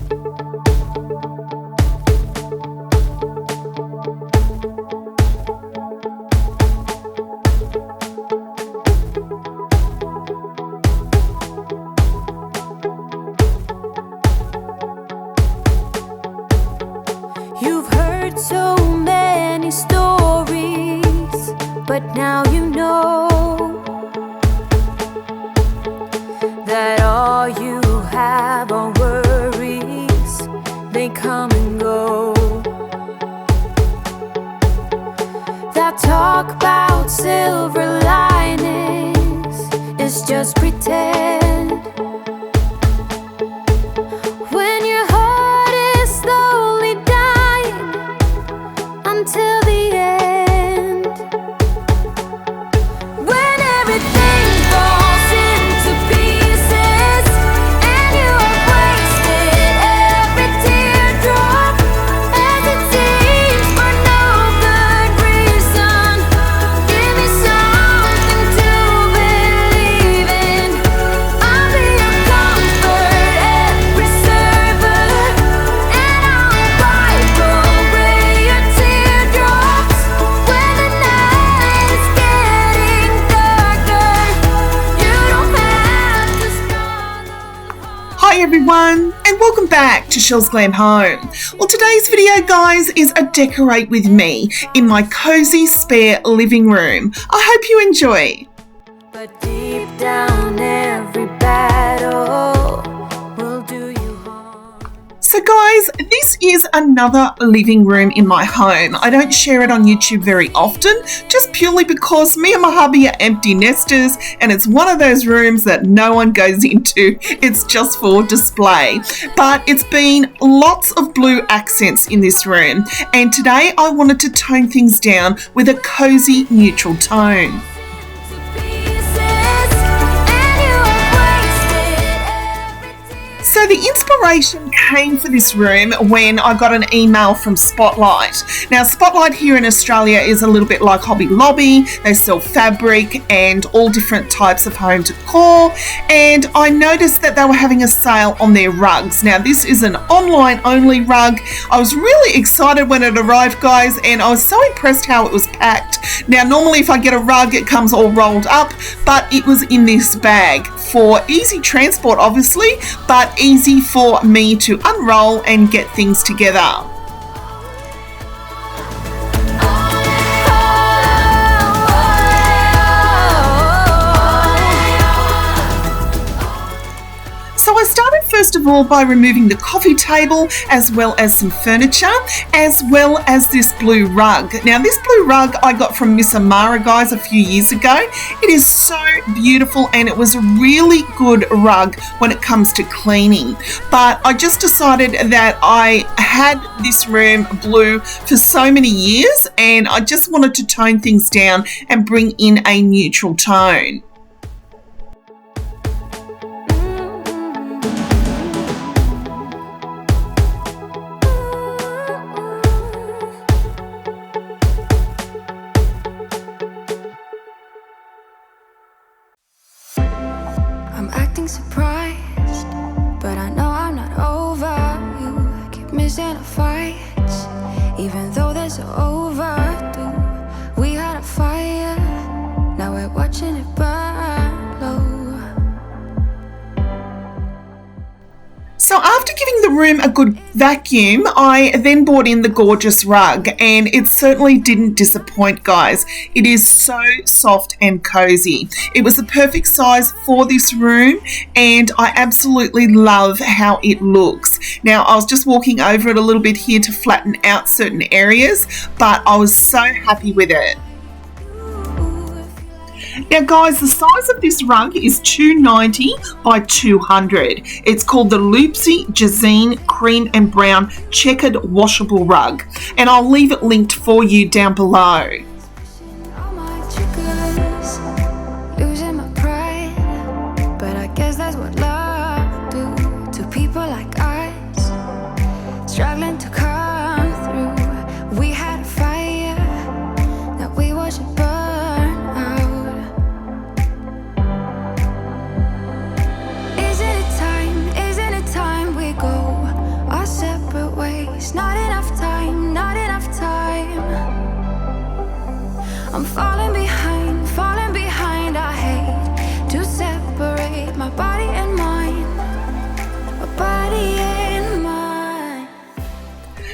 You've heard so many stories, but now you know that all you have are worries. They come and go. That talk about silver linings is just pretend. When your heart is slowly dying until the end, when everything falls into pieces and you have wasted every teardrop, as it seems for no good reason. Give me something to believe in. I'll be your comfort and preserver, and I'll wipe away your teardrops when the night is getting darker. You don't have to struggle. Hi everyone, and welcome back to Chelle's Glam Home. Well, today's video, guys, is a decorate with me in my cozy spare living room. I hope you enjoy. But deep down, every battle will do you harm. So guys, this is another living room in my home. I don't share it on YouTube very often, just purely because me and my hubby are empty nesters, and it's one of those rooms that no one goes into. It's just for display. But it's been lots of blue accents in this room, and today I wanted to tone things down with a cozy neutral tone. So the inspiration came for this room when I got an email from Spotlight. Now, Spotlight here in Australia is a little bit like Hobby Lobby. They sell fabric and all different types of home decor, and I noticed that they were having a sale on their rugs. Now, this is an online only rug. I was really excited when it arrived, guys, and I was so impressed how it was packed. Now, normally if I get a rug, it comes all rolled up, but it was in this bag for easy transport, obviously, but easy for me to unroll and get things together. So I started first of all by removing the coffee table as well as some furniture, as well as this blue rug. Now, this blue rug I got from Miss Amara, guys, a few years ago. It is so beautiful, and it was a really good rug when it comes to cleaning. But I just decided that I had this room blue for so many years, and I just wanted to tone things down and bring in a neutral tone. I'm acting surprised, but I know I'm not over. You keep missing our fights, even though they're so overdue. We had a fire, now we're watching it burn low. So after giving the room a good vacuum, I then brought in the gorgeous rug, and it certainly didn't disappoint, guys. It is so soft and cozy. It was the perfect size for this room, and I absolutely love how it looks. Now, I was just walking over it a little bit here to flatten out certain areas, but I was so happy with it. Now, guys, the size of this rug is 290 by 200. It's called the Loopsy Jazine Cream and Brown Checkered Washable Rug, and I'll leave it linked for you down below. All my triggers, losing my pride, but I guess that's what love do to people like us, struggling to come through. We had a fire that we watched it burn out. Isn't it time we go I'm falling behind. I hate to separate my body and mind. My body and mind.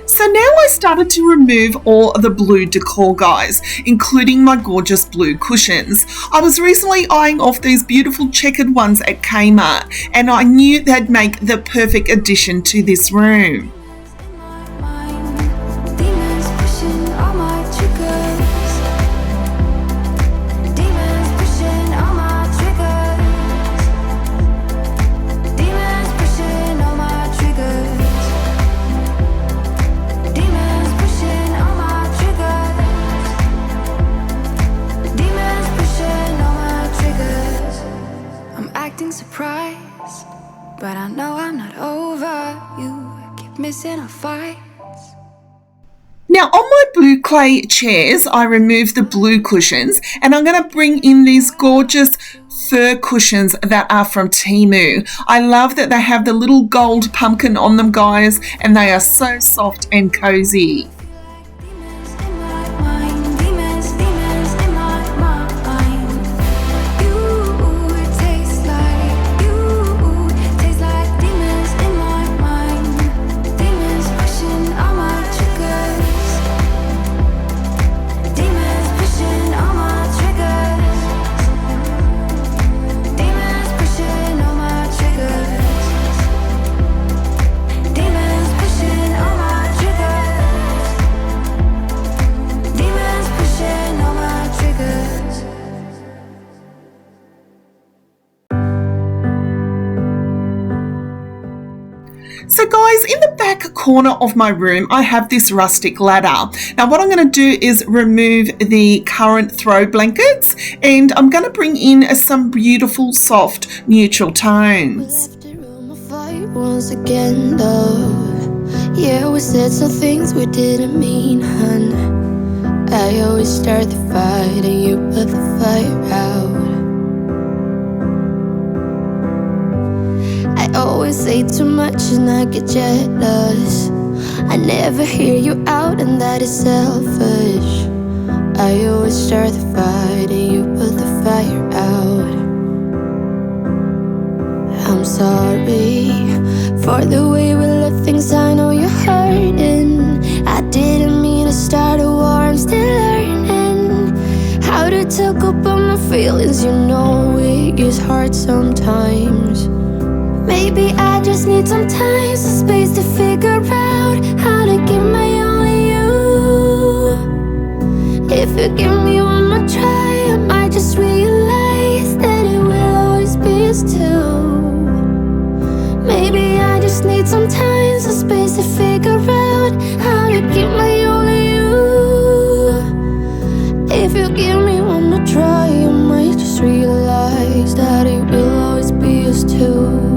So now I started to remove all of the blue decor, guys, including my gorgeous blue cushions. I was recently eyeing off these beautiful checkered ones at Kmart, and I knew they'd make the perfect addition to this room. Demons pushing all my triggers. Demons pushing all my triggers. Demons pushing all my triggers. Demons pushing all my triggers. Demons pushing all my triggers. I'm acting surprised, but I know I'm not over you. Keep missing our fights. Now on my blue clay chairs, I removed the blue cushions, and I'm going to bring in these gorgeous fur cushions that are from Temu. I love that they have the little gold pumpkin on them, guys, and they are so soft and cozy. Demons in my mind, demons in my mind. You taste like demons in my mind. Demons pushing all my triggers. Demons pushing all my triggers. Demons pushing all my triggers. Demons pushing all my triggers. Demons pushing all my triggers. So guys, in the back corner of my room, I have this rustic ladder. Now what I'm going to do is remove the current throw blankets, and I'm going to bring in some beautiful, soft, neutral tones. Left it on my fight once again, though. Yeah, we said some things we didn't mean, hun. I always start the fight and you put the fire out. I always say too much and I get jealous. I never hear you out and that is selfish. I always start the fight and you put the fire out. I'm sorry for the way we left things. I know you're hurting. I didn't mean to start a war. I'm still learning how to talk about my feelings. You know it is hard sometimes. Maybe I just need some time, some space to figure out how to give my all to you. If you give me one more try, I might just realize that it will always be us two. Maybe I just need some time, some space to figure out how to give my all to you. If you give me one more try, I might just realize that it will always be us two.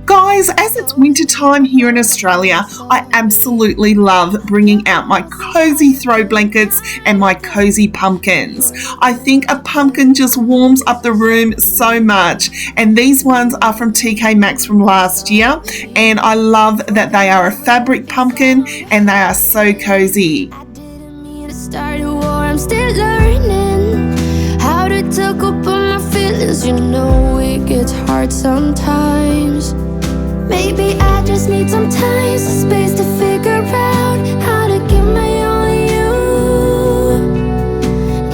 Guys, as it's winter time here in Australia, I absolutely love bringing out my cozy throw blankets and my cozy pumpkins. I think a pumpkin just warms up the room so much, and these ones are from TK Maxx from last year, and I love that they are a fabric pumpkin and they are so cozy. I didn't mean to start a war. I'm still learning how to talk about my feelings. You know it gets hard sometimes. Maybe I just need some time, some space to figure out how to give my all to you.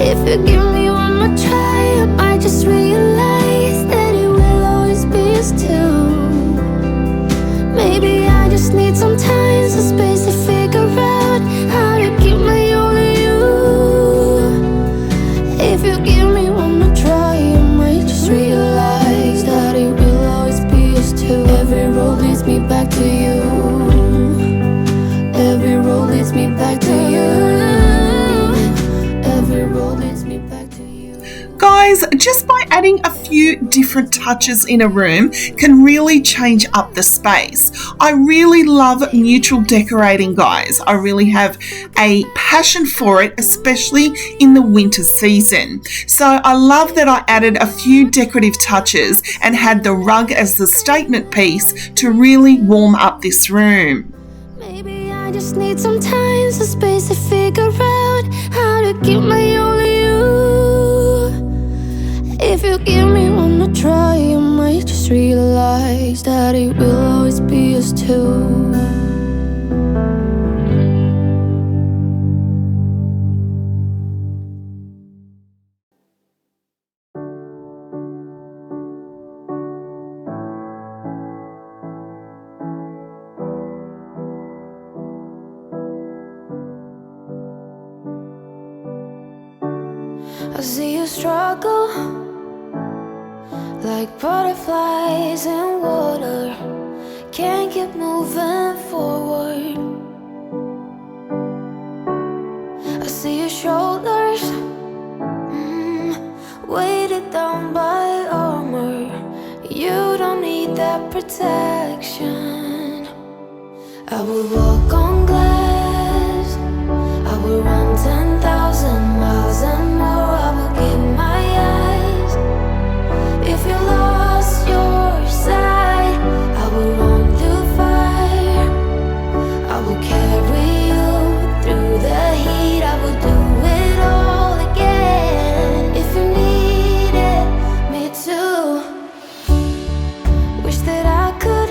If you give me one more try, I might just realize that it will always be us two. Maybe I just need some time, some space to figure out how to give my all to you. If you give me one more try, I might just realize that it will always be us two. Every road leads me back to you. Every road leads me back to you. Every road leads me back to you. Guys, just by adding a few different touches in a room can really change up the space. I really love neutral decorating, guys. I really have a passion for it, especially in the winter season. So I love that I added a few decorative touches and had the rug as the statement piece to really warm up this room. Maybe I I just need some time, some space to figure out how to keep my only you. If you give me one to try, I might just realize that it will always be us two. I see you struggle like butterflies in water, can't keep moving forward. I see your shoulders weighted down by armor. You don't need that protection. I will walk on glass, I will run 10,000 miles and more. I will give my eyes. If you lost your sight, I will run through fire. I will carry you through the heat. I will do it all again. If you needed me to, wish that I could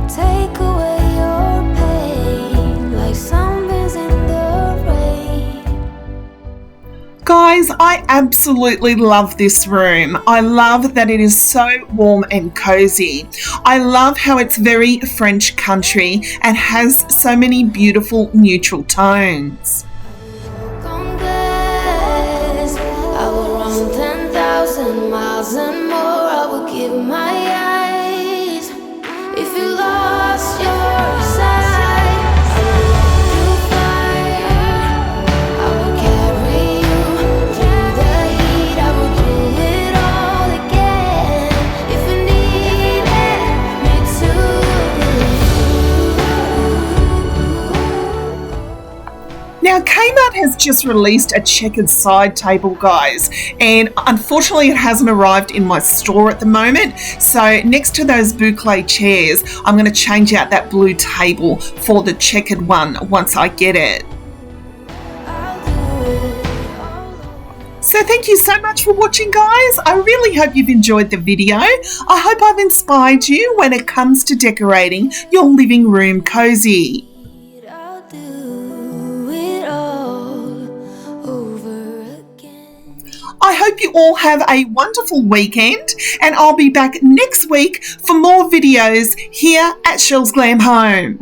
take away your pain like sunbeams in the rain. Guys, I absolutely love this room. I love that it is so warm and cozy. I love how it's very French country and has so many beautiful neutral tones. On glass, I will run 10,000 miles and more. I will give my eyes. If you lost your sight, I will through fire. I will carry you through the heat. I will do it all again. If you needed me to. Now, Kmart has just released a checkered side table, guys, and unfortunately it hasn't arrived in my store at the moment. So next to those boucle chairs, I'm going to change out that blue table for the checkered one once I get it. So thank you so much for watching, guys. I really hope you've enjoyed the video. I hope I've inspired you when it comes to decorating your living room cozy. I'll do it all over again. I hope you all have a wonderful weekend, and I'll be back next week for more videos here at Chelle's Glam Home.